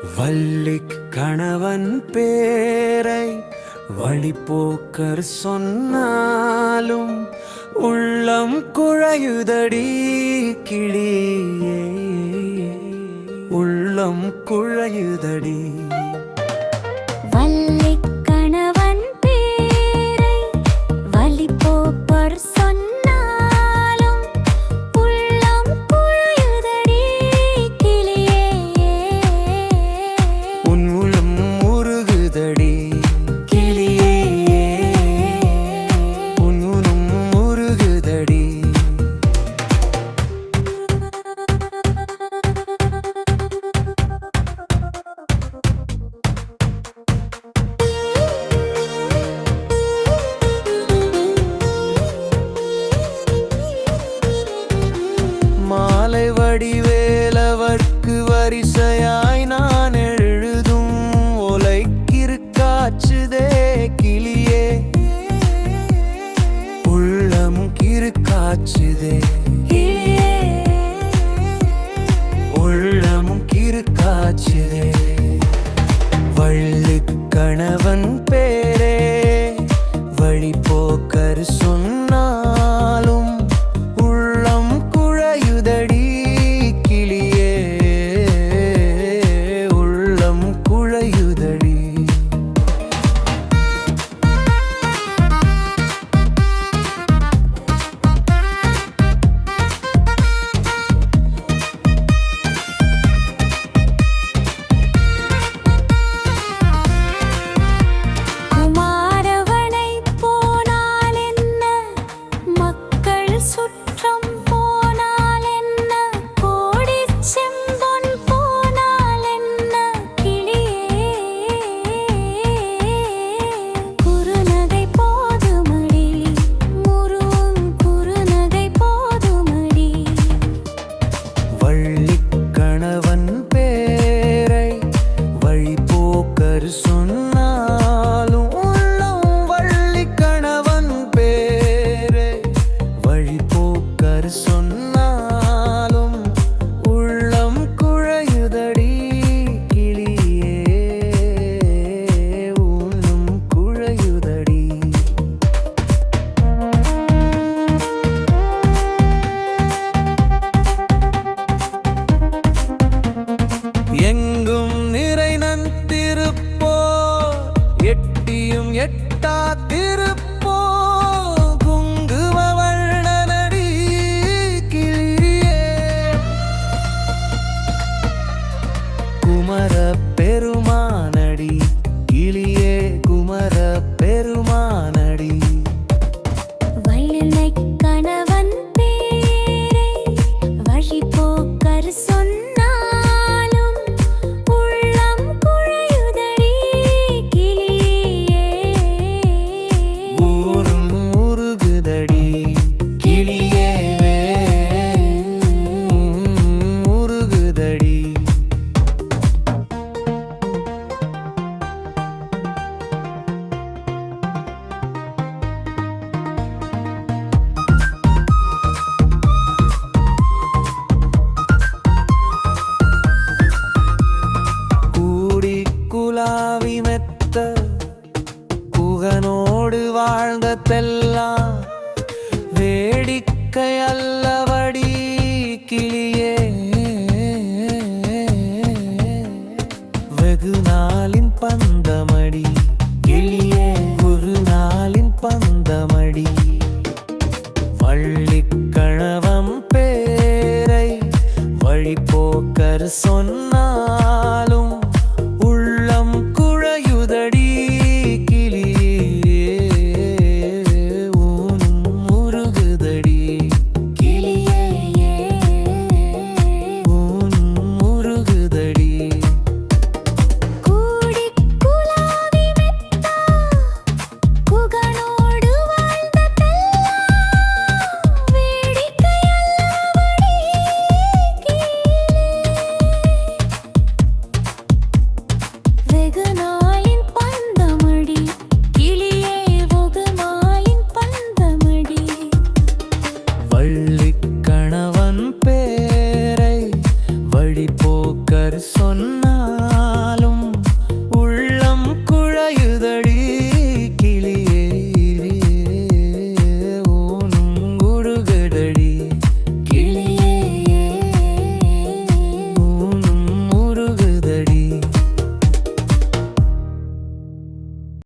வள்ளிக் கணவன் பேரை வழிப்போக்கர் சொன்னாலும் உள்ளம் குழையுதடி கிளியே, உள்ளம் குழையுதடி. வடிவேலவர்க்கு வரிசையாய் நான் எழுதும் ஒலைக்கிருக்காச்சுதே கிளியே, உள்ளம் கிருக்காச்சுதே, உள்ளம் கிருக்காச்சுதே. வள்ளிக் கணவன் பேரே வழிப்போக்கர் சொன்னாலும் உள்ளம் குழையுதடி கிளியே, உள்ளம் குழையுதடி. சொன்னாலும் உள்ளம் வள்ளிக் கணவன் பேரே வழிப்போக்கர் சொன்னாலும் உள்ளம் குழையுதடி கிளியே, உள்ளம் குழையுதடி. எங்கும் நிறை நந்திருப்போ எட்டியும் எட்டா திருப்போ குங்கும வண்ணனடி கிளியே, குமர பெருமானடி கிளியே, குமர பெருமானடி. வள்ளிக் கணவன் பேரை வழிப்போக்கர் சொன்னாலும் உள்ளம் குழையுதடி கிளியே, ஊரும் உருகுதடி கிளியே, உருகுதடி. குலாவி மெத்த குகனோடு வாழ்ந்ததெல்லாம் வேடிக்கை அல்லவடி கிளியே, வெகு நாளின் பந்தமடி கிளியே, ஒரு நாளின் பந்தமடி. வள்ளிக் கணவன் பேரை வழிப்போக்கர் சொன்னாலும் உள்ளம் குழையுதடி கிளியே, ஊனும் முருகுதடி கிளியே, ஊனும் முருகுதடி. கூடிக் குலாவி மெத்தா குகனோடு வாழ்ந்ததெல்லாம் வேடிக்கை அல்லவடி கிளியே, வெகு நாளின் பந்தமடி கிளியே, வெகு நாளின் பந்தமடி. வள்ளிக் கணவன் பேரை வழிப்போக்கர் சொன்னார்